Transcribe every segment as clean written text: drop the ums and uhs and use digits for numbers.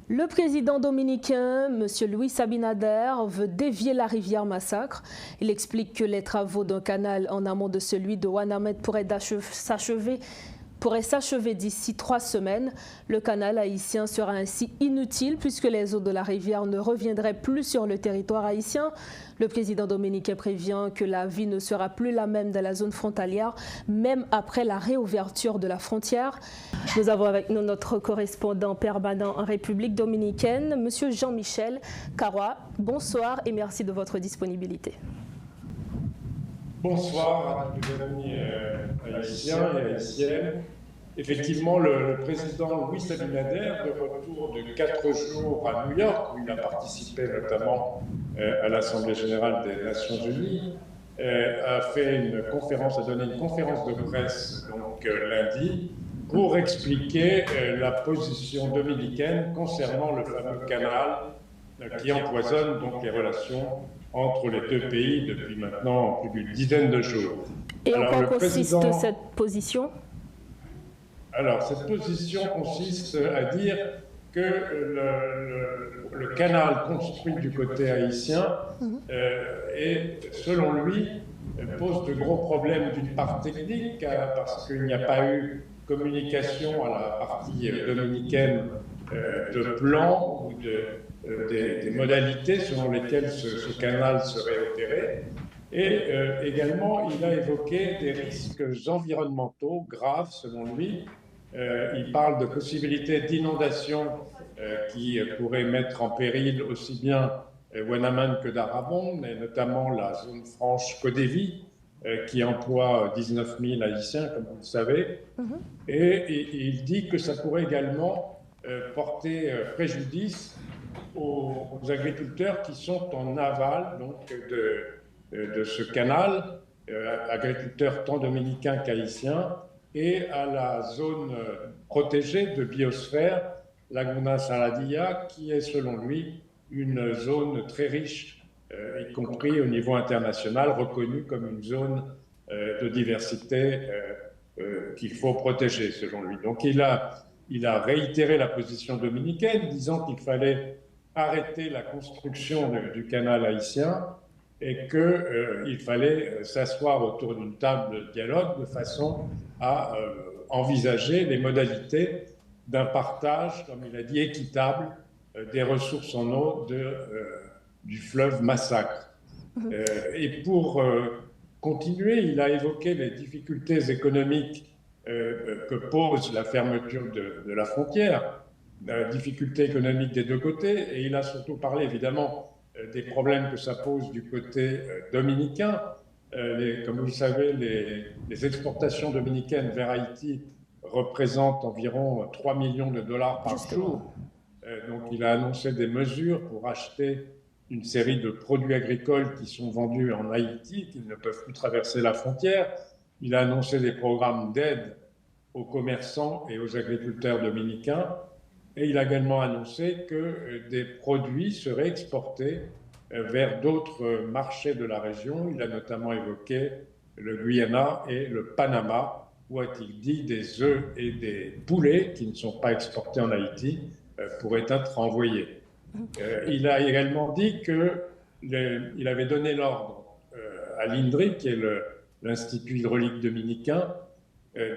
Le président dominicain, M. Luis Abinader, veut dévier la rivière Massacre. Il explique que les travaux d'un canal en amont de celui de Ouanamène pourraient s'achever d'ici 3 semaines. Le canal haïtien sera ainsi inutile puisque les eaux de la rivière ne reviendraient plus sur le territoire haïtien. Le président dominicain prévient que la vie ne sera plus la même dans la zone frontalière, même après la réouverture de la frontière. Nous avons avec nous notre correspondant permanent en République dominicaine, M. Jean-Michel Carrois. Bonsoir et merci de votre disponibilité. Bonsoir à tous les amis haïtiens et haïtiennes. Effectivement, le président Luis Abinader, de retour de 4 jours à New York, où il a participé notamment à l'Assemblée générale des Nations Unies, a donné une conférence de presse donc, lundi pour expliquer la position dominicaine concernant le fameux canal qui empoisonne donc les relations entre les deux pays depuis maintenant plus d'une dizaine de jours. Et en quoi consiste cette position ? Alors, cette position consiste à dire que le canal construit du côté haïtien selon lui, pose de gros problèmes d'une part technique, parce qu'il n'y a pas eu communication à la partie dominicaine de plan ou des modalités selon lesquelles ce canal serait opéré. Et également, il a évoqué des risques environnementaux graves, selon lui. Il parle de possibilités d'inondation qui pourraient mettre en péril aussi bien Ouanamène que Darabon, et notamment la zone franche Codévi, qui emploie 19 000 Haïtiens, comme vous le savez. Et il dit que ça pourrait également porter préjudice aux agriculteurs qui sont en aval donc, de ce canal, agriculteurs tant dominicains qu'haïtiens, et à la zone protégée de biosphère, Laguna Saladilla, qui est selon lui une zone très riche, y compris au niveau international, reconnue comme une zone de diversité qu'il faut protéger, selon lui. Donc il a réitéré la position dominicaine, disant qu'il fallait arrêter la construction du canal haïtien et qu'il fallait s'asseoir autour d'une table de dialogue de façon à envisager les modalités d'un partage, comme il a dit, équitable des ressources en eau du fleuve Massacre. Et pour continuer, il a évoqué les difficultés économiques que pose la fermeture de la frontière, difficultés économiques des deux côtés, et il a surtout parlé évidemment des problèmes que ça pose du côté dominicain. Comme vous le savez, les exportations dominicaines vers Haïti représentent environ 3 millions de dollars par jour. Donc il a annoncé des mesures pour acheter une série de produits agricoles qui sont vendus en Haïti, qui ne peuvent plus traverser la frontière. Il a annoncé des programmes d'aide aux commerçants et aux agriculteurs dominicains. Et il a également annoncé que des produits seraient exportés vers d'autres marchés de la région. Il a notamment évoqué le Guyana et le Panama, où a-t-il dit des œufs et des poulets qui ne sont pas exportés en Haïti pourraient être envoyés. Il a également dit qu'il avait donné l'ordre à l'INDRI, qui est l'Institut hydraulique dominicain,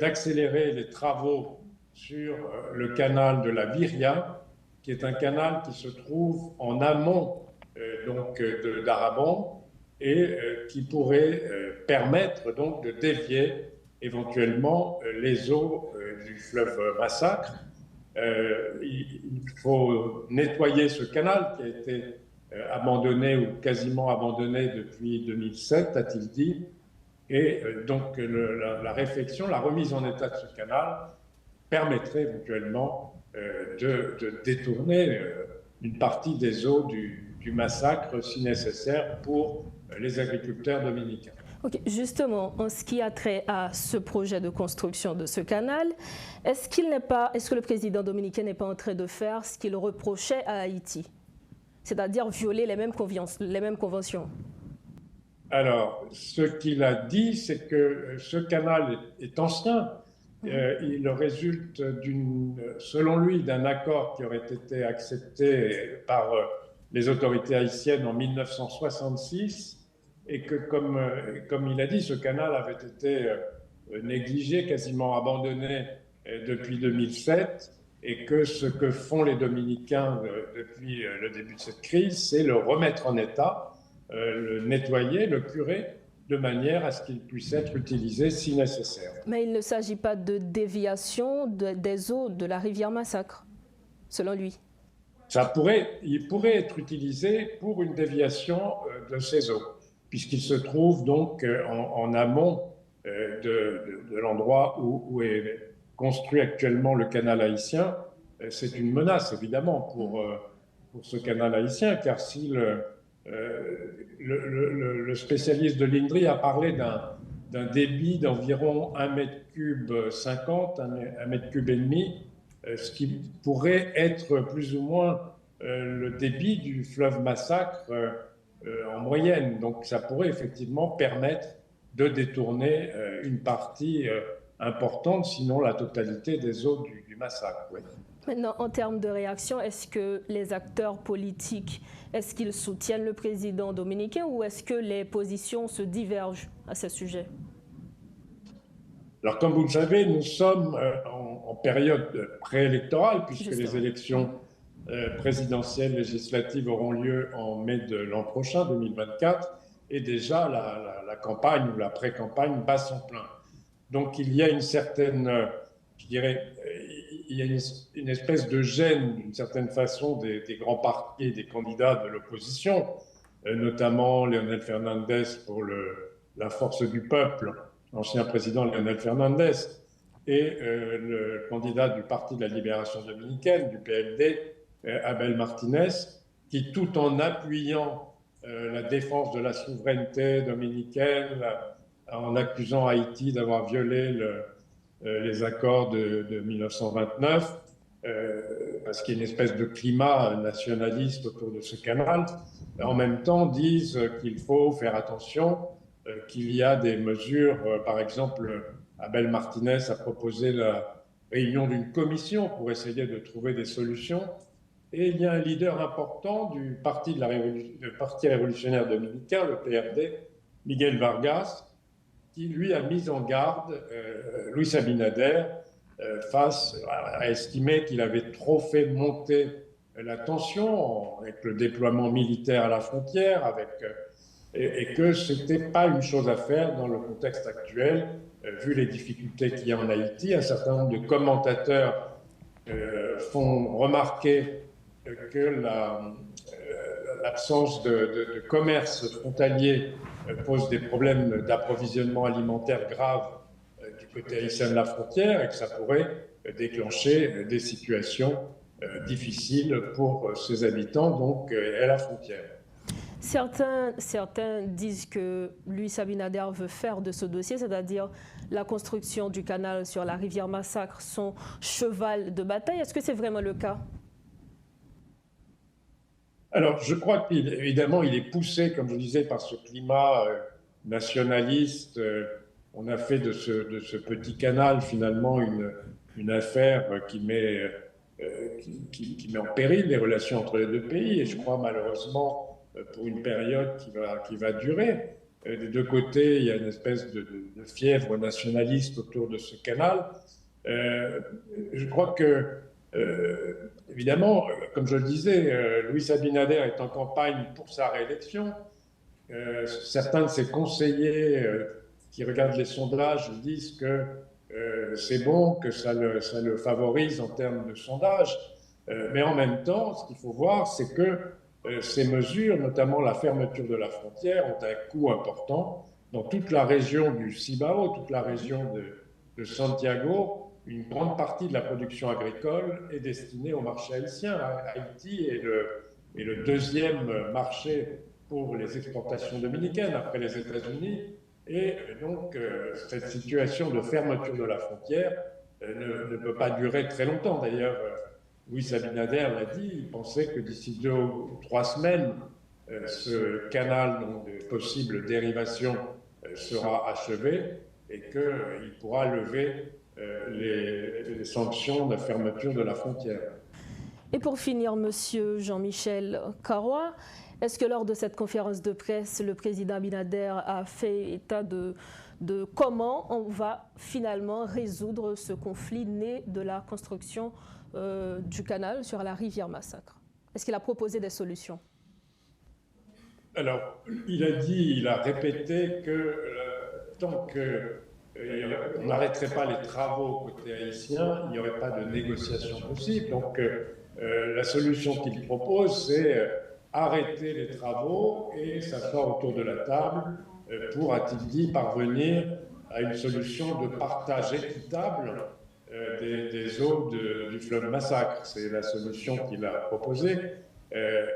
d'accélérer les travaux sur le canal de la Viria, qui est un canal qui se trouve en amont donc d'Arabon et qui pourrait permettre donc de dévier éventuellement les eaux du fleuve Massacre. Il faut nettoyer ce canal qui a été abandonné ou quasiment abandonné depuis 2007, a-t-il dit. Et donc la réfection, la remise en état de ce canal permettrait éventuellement de détourner une partie des eaux du Massacre si nécessaire pour les agriculteurs dominicains. Okay. Justement, en ce qui a trait à ce projet de construction de ce canal, est-ce que le président dominicain n'est pas en train de faire ce qu'il reprochait à Haïti, c'est-à-dire violer les mêmes conventions? Alors, ce qu'il a dit, c'est que ce canal est ancien. il résulte, selon lui, d'un accord qui aurait été accepté par les autorités haïtiennes en 1966 et que, comme il a dit, ce canal avait été négligé, quasiment abandonné depuis 2007 et que ce que font les Dominicains depuis le début de cette crise, c'est le remettre en état, le nettoyer, le curer, de manière à ce qu'il puisse être utilisé si nécessaire. Mais il ne s'agit pas de déviation des eaux de la rivière Massacre, selon lui. Il pourrait être utilisé pour une déviation de ces eaux, puisqu'il se trouve donc en amont de l'endroit où est construit actuellement le canal haïtien. C'est une menace, évidemment, pour ce canal haïtien, car si le spécialiste de l'INDRI a parlé d'un débit d'environ 1,50 m, 1,5 m, ce qui pourrait être plus ou moins le débit du fleuve Massacre en moyenne. Donc ça pourrait effectivement permettre de détourner une partie importante, sinon la totalité des eaux du Massacre. Oui. Maintenant, en termes de réaction, est-ce que les acteurs politiques, est-ce qu'ils soutiennent le président dominicain ou est-ce que les positions se divergent à ce sujet? Alors, comme vous le savez, nous sommes en période préélectorale, puisque les élections présidentielles législatives auront lieu en mai de l'an prochain, 2024, et déjà la campagne ou la pré-campagne bat son plein. Donc, il y a une certaine, je dirais, il y a une espèce de gêne, d'une certaine façon, des grands partis et des candidats de l'opposition, notamment Leonel Fernandez pour la Force du Peuple, l'ancien président Leonel Fernandez, et le candidat du Parti de la Libération dominicaine, du PLD, Abel Martinez, qui, tout en appuyant la défense de la souveraineté dominicaine, en accusant Haïti d'avoir violé les accords de 1929, parce qu'il y a une espèce de climat nationaliste autour de ce canal, en même temps disent qu'il faut faire attention, qu'il y a des mesures, par exemple, Abel Martinez a proposé la réunion d'une commission pour essayer de trouver des solutions, et il y a un leader important du Parti révolutionnaire dominicain, le PRD, Miguel Vargas, qui lui a mis en garde Luis Abinader face à estimer qu'il avait trop fait monter la tension avec le déploiement militaire à la frontière, et que ce n'était pas une chose à faire dans le contexte actuel, vu les difficultés qu'il y a en Haïti. Un certain nombre de commentateurs font remarquer que l'absence de commerce frontalier pose des problèmes d'approvisionnement alimentaire graves du côté haïtien de la frontière et que ça pourrait déclencher des situations difficiles pour ses habitants, donc à la frontière. Certains disent que Luis Abinader veut faire de ce dossier, c'est-à-dire la construction du canal sur la rivière Massacre, son cheval de bataille. Est-ce que c'est vraiment le cas? Alors, je crois qu'évidemment, il est poussé, comme je disais, par ce climat nationaliste. On a fait de ce petit canal, finalement, une affaire qui met en péril les relations entre les deux pays. Et je crois, malheureusement, pour une période qui va durer. Des deux côtés, il y a une espèce de fièvre nationaliste autour de ce canal. Je crois que, évidemment, comme je le disais, Luis Abinader est en campagne pour sa réélection. Certains de ses conseillers qui regardent les sondages disent que c'est bon, que ça le favorise en termes de sondage. Mais en même temps, ce qu'il faut voir, c'est que ces mesures, notamment la fermeture de la frontière, ont un coût important. Dans toute la région du Cibao, toute la région de Santiago, une grande partie de la production agricole est destinée au marché haïtien. Haïti est le deuxième marché pour les exportations dominicaines après les États-Unis. Et donc, cette situation de fermeture de la frontière ne peut pas durer très longtemps. D'ailleurs, Luis Abinader l'a dit, il pensait que d'ici 2 ou 3 semaines, ce canal de possible dérivation sera achevé et qu'il pourra lever les sanctions de fermeture de la frontière. Et pour finir, Monsieur Jean-Michel Karawa, est-ce que lors de cette conférence de presse, le président Abinader a fait état de comment on va finalement résoudre ce conflit né de la construction du canal sur la rivière Massacre? Est-ce qu'il a proposé des solutions? Alors, il a répété que tant qu'on n'arrêterait pas les travaux côté haïtien, il n'y aurait pas de négociation possible. Donc, la solution qu'il propose, c'est arrêter les travaux et s'asseoir autour de la table pour, a-t-il dit, parvenir à une solution de partage équitable des eaux du fleuve Massacre. C'est la solution qu'il a proposée.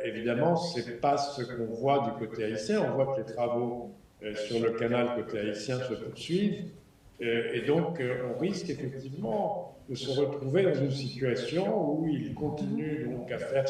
Évidemment, ce n'est pas ce qu'on voit du côté haïtien. On voit que les travaux sur le canal côté haïtien se poursuivent. Et donc, on risque effectivement de se retrouver dans une situation où il continue donc à faire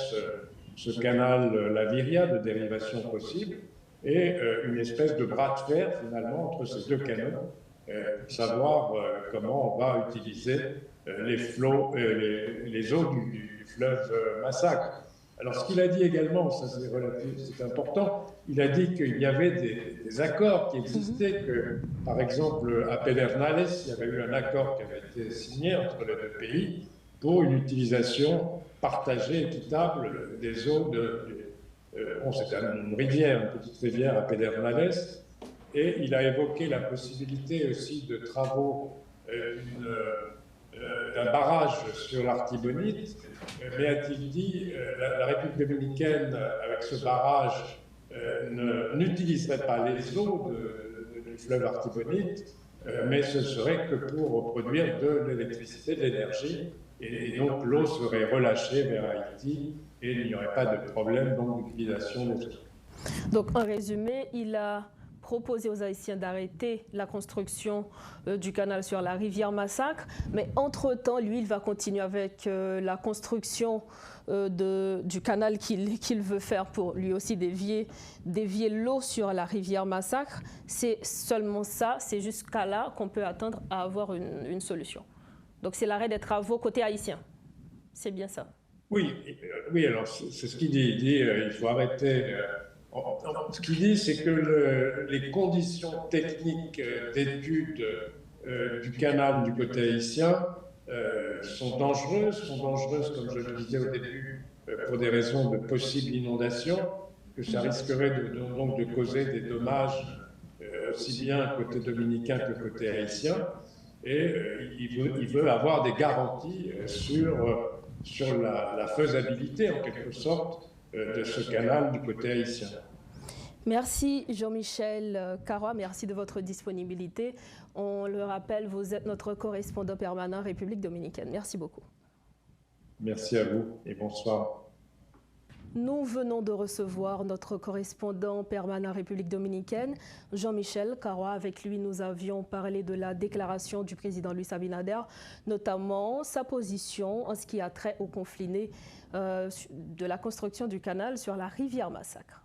ce canal Laviria de dérivation possible et une espèce de bras de fer finalement entre ces deux canaux pour savoir comment on va utiliser les flots, les eaux du fleuve Massacre. Alors, ce qu'il a dit également, ça c'est important, il a dit qu'il y avait des accords qui existaient, que par exemple à Pedernales, il y avait eu un accord qui avait été signé entre les deux pays pour une utilisation partagée, équitable des eaux c'était une rivière, une petite rivière à Pedernales, et il a évoqué la possibilité aussi de travaux d'un barrage sur l'Artibonite, mais a-t-il dit, la République dominicaine, avec ce barrage, n'utiliserait pas les eaux du fleuve Artibonite, mais ce serait que pour produire de l'électricité, de l'énergie, et donc l'eau serait relâchée vers Haïti, et il n'y aurait pas de problème d'utilisation des eaux. Donc, en résumé, il a proposé aux Haïtiens d'arrêter la construction du canal sur la rivière Massacre, mais entre-temps, lui, il va continuer avec la construction du canal qu'il veut faire pour lui aussi dévier l'eau sur la rivière Massacre. C'est seulement ça, c'est jusqu'à là qu'on peut attendre à avoir une solution. Donc c'est l'arrêt des travaux côté haïtien. C'est bien ça? Oui, alors c'est ce qu'il dit. Il dit il faut arrêter... Ce qu'il dit, c'est que les conditions techniques d'étude du canal du côté haïtien sont dangereuses, comme je le disais au début, pour des raisons de possible inondation, que ça risquerait donc de causer des dommages aussi bien côté dominicain que côté haïtien. Et il veut avoir des garanties sur la faisabilité, en quelque sorte, de ce canal du côté haïtien. Merci Jean-Michel Karawa, merci de votre disponibilité. On le rappelle, vous êtes notre correspondant permanent République dominicaine. Merci beaucoup. Merci à vous et bonsoir. Nous venons de recevoir notre correspondant permanent République dominicaine, Jean-Michel Karawa. Avec lui, nous avions parlé de la déclaration du président Luis Abinader, notamment sa position en ce qui a trait au conflit né de la construction du canal sur la rivière Massacre.